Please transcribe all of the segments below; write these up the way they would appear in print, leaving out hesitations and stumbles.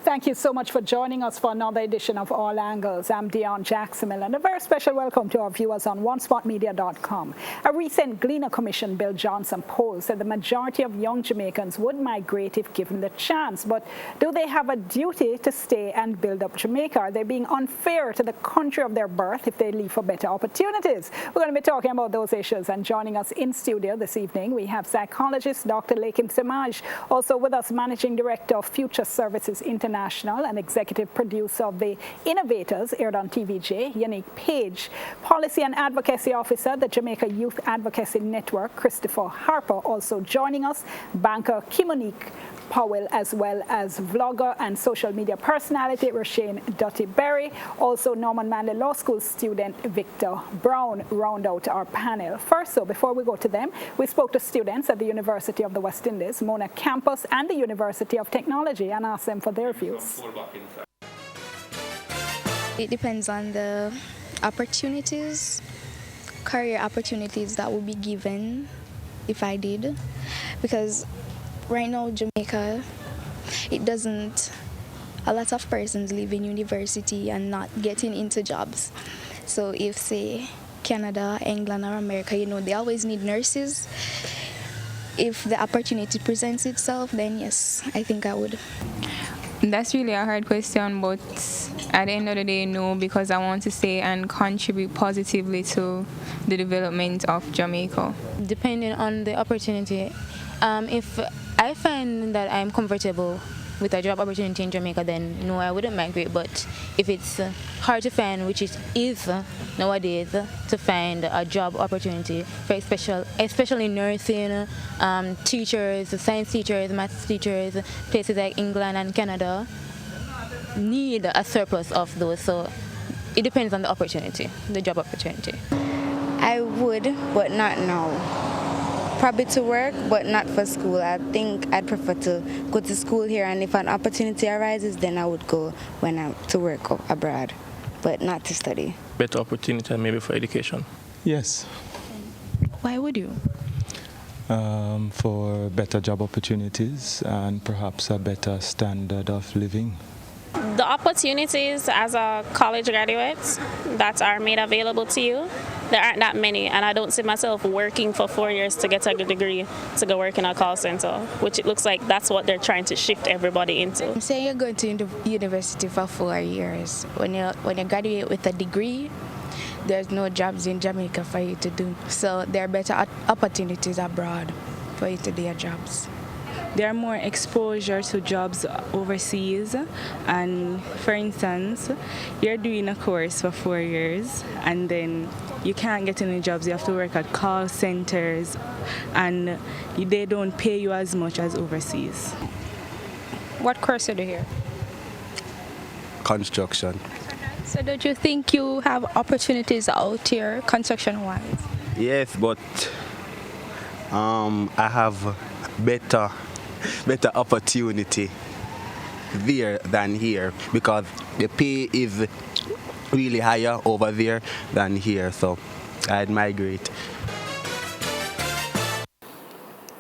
Thank you so much for joining us for another edition of All Angles. I'm Dion Jacksonville, and a very special welcome to our viewers on onespotmedia.com. A recent Gleaner Commission Bill Johnson poll said the majority of young Jamaicans would migrate if given the chance. But do they have a duty to stay and build up Jamaica? Are they being unfair to the country of their birth if they leave for better opportunities? We're going to be talking about those issues, and joining us in studio this evening, we have psychologist Dr. Lakim Semaj, also with us Managing Director of Future Services International and executive producer of The Innovators, aired on TVJ, Unique Page, Policy and Advocacy Officer, the Jamaica Youth Advocacy Network, Christopher Harper, also joining us, banker Kimonique Powell, as well as vlogger and social media personality Rashane Dutty-Berry, also Norman Manley Law School student Victor Brown, round out our panel. First, so before we go to them, we spoke to students at the University of the West Indies, Mona Campus, and the University of Technology, and asked them for their views. It depends on the opportunities, career opportunities that will be given if I did, because right now, Jamaica, a lot of persons leave in university and not getting into jobs. So if, say, Canada, England, or America, they always need nurses. If the opportunity presents itself, then yes, I think I would. That's really a hard question, but at the end of the day, no, because I want to stay and contribute positively to the development of Jamaica. Depending on the opportunity, if I find that I'm comfortable with a job opportunity in Jamaica, then no, I wouldn't migrate. But if it's hard to find, which it is nowadays, to find a job opportunity for especially nursing, teachers, science teachers, maths teachers, places like England and Canada need a surplus of those. So it depends on the opportunity, the job opportunity. I would, but not now. Probably to work, but not for school. I think I'd prefer to go to school here, and if an opportunity arises, then I would go when I'm to work abroad, but not to study. Better opportunity maybe for education. Yes. Why would you? For better job opportunities and perhaps a better standard of living. The opportunities as a college graduate that are made available to you, there aren't that many, and I don't see myself working for 4 years to get a good degree to go work in a call center, which it looks like that's what they're trying to shift everybody into. Say you're going to university for 4 years. When you graduate with a degree, there's no jobs in Jamaica for you to do. So there are better opportunities abroad for you to do your jobs. There are more exposure to jobs overseas, and for instance, you're doing a course for 4 years and then you can't get any jobs. You have to work at call centers and they don't pay you as much as overseas. What course are you here? Construction. So don't you think you have opportunities out here, construction-wise? Yes, but I have better opportunity there than here, because the pay is really higher over there than here, so I'd migrate.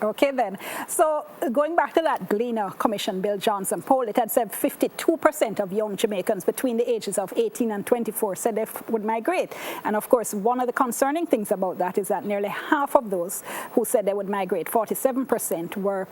Okay then. So going back to that Gleaner Commission Bill Johnson poll, it had said 52% of young Jamaicans between the ages of 18 and 24 said they would migrate. And of course, one of the concerning things about that is that nearly half of those who said they would migrate, 47%, were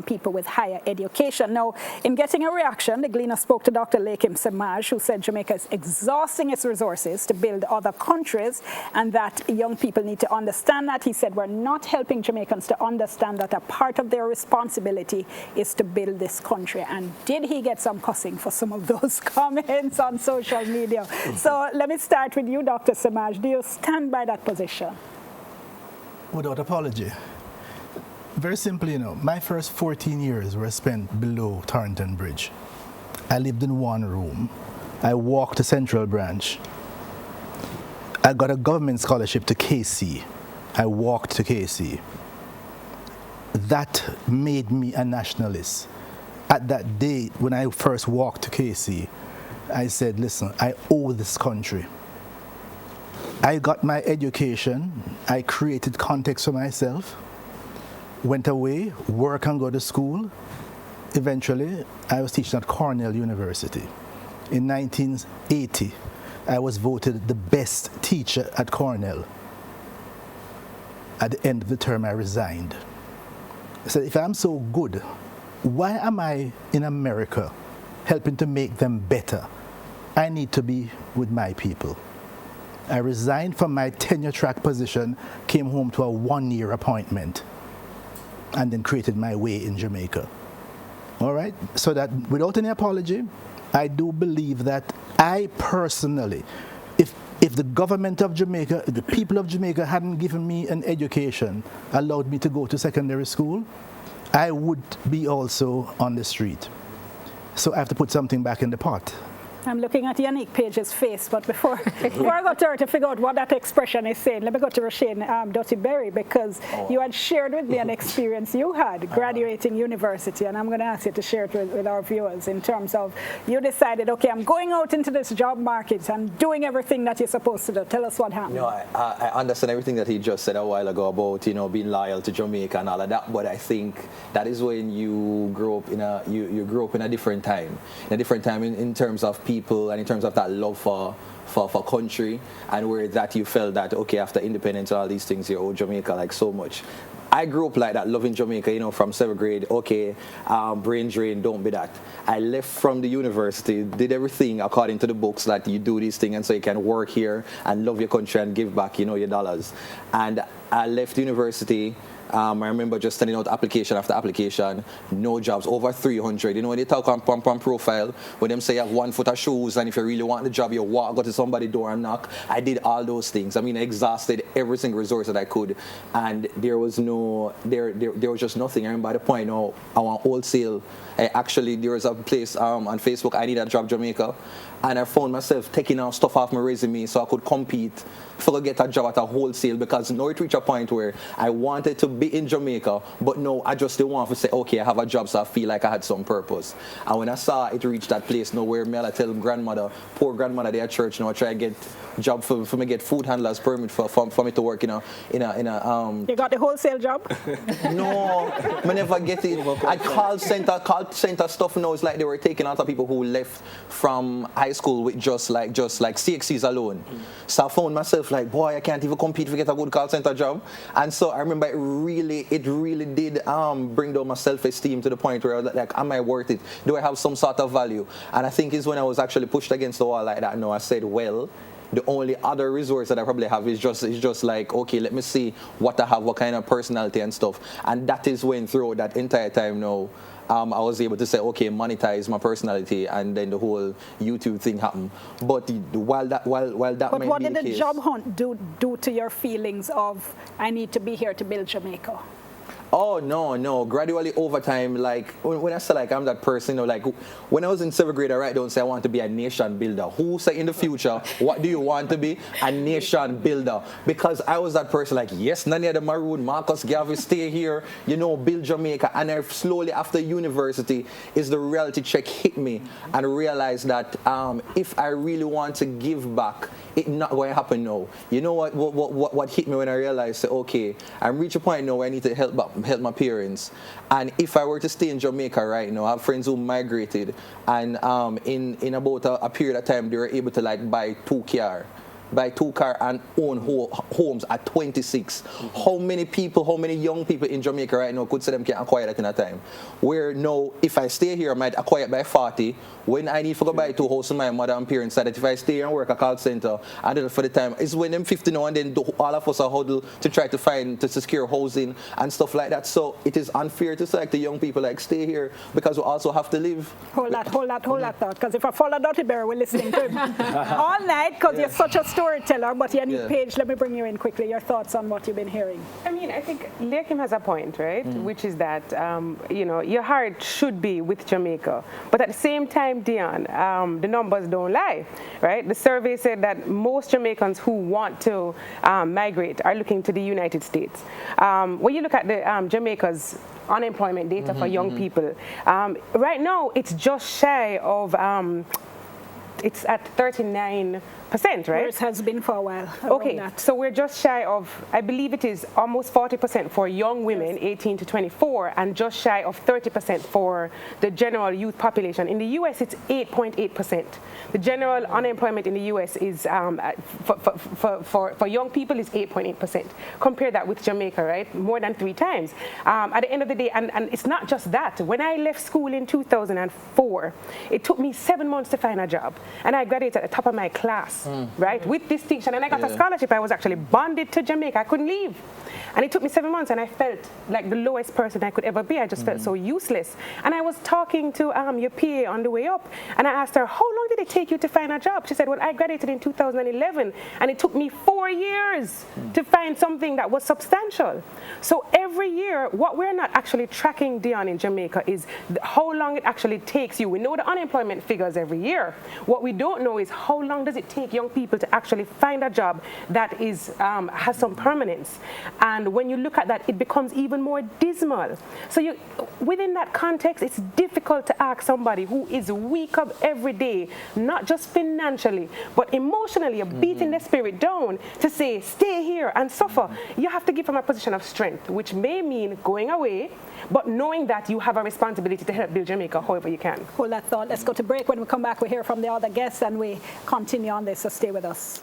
people with higher education. Now, in getting a reaction, the Gleaner spoke to Dr. Lakim Semaj, who said Jamaica is exhausting its resources to build other countries, and that young people need to understand that. He said, we're not helping Jamaicans to understand that a part of their responsibility is to build this country. And did he get some cussing for some of those comments on social media? So let me start with you, Dr. Semaj. Do you stand by that position? Without apology. Very simply, my first 14 years were spent below Torrington Bridge. I lived in one room. I walked to Central Branch. I got a government scholarship to KC. I walked to KC. That made me a nationalist. At that day, when I first walked to KC, I said, listen, I owe this country. I got my education. I created context for myself. Went away, work and go to school. eventually, I was teaching at Cornell University. In 1980, I was voted the best teacher at Cornell. At the end of the term, I resigned. I said, if I'm so good, why am I in America helping to make them better? I need to be with my people. I resigned from my tenure track position, came home to a 1-year appointment, and then created my way in Jamaica. All right? So that without any apology, I do believe that I personally, if the government of Jamaica, the people of Jamaica hadn't given me an education, allowed me to go to secondary school, I would be also on the street. So I have to put something back in the pot. I'm looking at Yannick Page's face, but before I go to her to figure out what that expression is saying, let me go to Roshane Dottie Berry, because you had shared with me an experience you had graduating university, and I'm going to ask you to share it with our viewers in terms of you decided, okay, I'm going out into this job market and doing everything that you're supposed to do. Tell us what happened. You know, I understand everything that he just said a while ago about, you know, being loyal to Jamaica and all of that, but I think that is when you grow up in you grow up in a different time, in terms of people and in terms of that love for country, and where that you felt that, okay, after independence and all these things, you owe Jamaica like so much. I grew up like that, loving Jamaica, you know, from 7th grade, okay, brain drain, don't be that. I left from the university, did everything according to the books, that you do these things and so you can work here and love your country and give back, you know, your dollars. And I left university. I remember just sending out application after application, no jobs, over 300. You know, when they talk on profile, when them say you have 1 foot of shoes, and if you really want the job, you walk, go to somebody's door and knock. I did all those things. I mean, I exhausted every single resource that I could, and there was just nothing. I remember at the point, you know, I want wholesale. Actually, there was a place on Facebook, I needed a job, Jamaica, and I found myself taking out stuff off my resume so I could compete for get a job at a wholesale, because now it reached a point where I wanted to be in Jamaica, but no, I just didn't want to say, okay, I have a job, so I feel like I had some purpose. And when I saw it reach that place, now where I tell grandmother, poor grandmother there at church, I try to get job for me get food handler's permit for me to work in a You got the wholesale job? No, I never get it. At call center stuff now, it's like they were taking out of people who left from high school with just like CXCs alone. So I found myself like, boy, I can't even compete to get a good call center job. And so I remember it really did bring down my self-esteem to the point where I was like, am I worth it? Do I have some sort of value? And I think it's when I was actually pushed against the wall like that. No, I said, well, the only other resource that I probably have is just like, okay, let me see what I have, what kind of personality and stuff. And that is when throughout that entire time now, I was able to say, okay, monetize my personality, and then the whole YouTube thing happened. But while that but might what be did the job hunt do to your feelings of, I need to be here to build Jamaica? Oh, no. Gradually over time, like, when I say, like, I'm that person, you know, like, when I was in 7th grade, I write down, say, I want to be a nation builder. Who say in the future, what do you want to be? A nation builder. Because I was that person, like, yes, Nanya the Maroon, Marcus Garvey, stay here, you know, build Jamaica. And I slowly, after university, is the reality check hit me and realized that if I really want to give back, it's not going to happen now. You know what hit me when I realized, say, okay, I'm reaching a point now where I need to help my parents. And if I were to stay in Jamaica right now, I have friends who migrated, and in about a period of time, they were able to like buy 2 car and own homes at 26. How many young people in Jamaica right now could say them can acquire that in a time? Where now, if I stay here, I might acquire it by 40. When I need to go buy 2 houses, my mother and parents said that if I stay here and work at call center, I do it for the time. It's when them 50 now, and then all of us are huddled to try to secure housing and stuff like that. So it is unfair to select the young people like stay here, because we also have to live. Hold that thought, because if I follow Dottie Berry, we're listening to him all night, because you're such a storyteller. But Yannick Page, let me bring you in quickly. Your thoughts on what you've been hearing? I mean, I think Lakim has a point, right? Which is that, you know, your heart should be with Jamaica. But at the same time, Dion, the numbers don't lie, right? The survey said that most Jamaicans who want to migrate are looking to the United States. When you look at the Jamaica's unemployment data for young people, right now it's just shy of, it's at 39 right? Where it has been for a while. Okay, so we're just shy of, I believe it is almost 40% for young women, 18 to 24, and just shy of 30% for the general youth population. In the U.S., it's 8.8%. The general unemployment in the U.S. is, for young people, is 8.8%. Compare that with Jamaica, right? More than 3 times. At the end of the day, and it's not just that. When I left school in 2004, it took me 7 months to find a job. And I graduated at the top of my class, right? With distinction. And I got a scholarship. I was actually bonded to Jamaica. I couldn't leave. And it took me 7 months, and I felt like the lowest person I could ever be. I just felt so useless. And I was talking to your PA on the way up, and I asked her, how long did it take you to find a job? She said, well, I graduated in 2011, and it took me 4 years to find something that was substantial. So every year, what we're not actually tracking, Dion, in Jamaica is how long it actually takes you. We know the unemployment figures every year. What we don't know is how long does it take young people to actually find a job that is has some permanence. And when you look at that, it becomes even more dismal. So within that context, it's difficult to ask somebody who is weak up every day, not just financially, but emotionally, beating their spirit down, to say, stay here and suffer. You have to give them a position of strength, which may mean going away, but knowing that you have a responsibility to help build Jamaica however you can. Hold that thought. Let's go to break. When we come back, we hear from the other guests and we continue on this, so stay with us.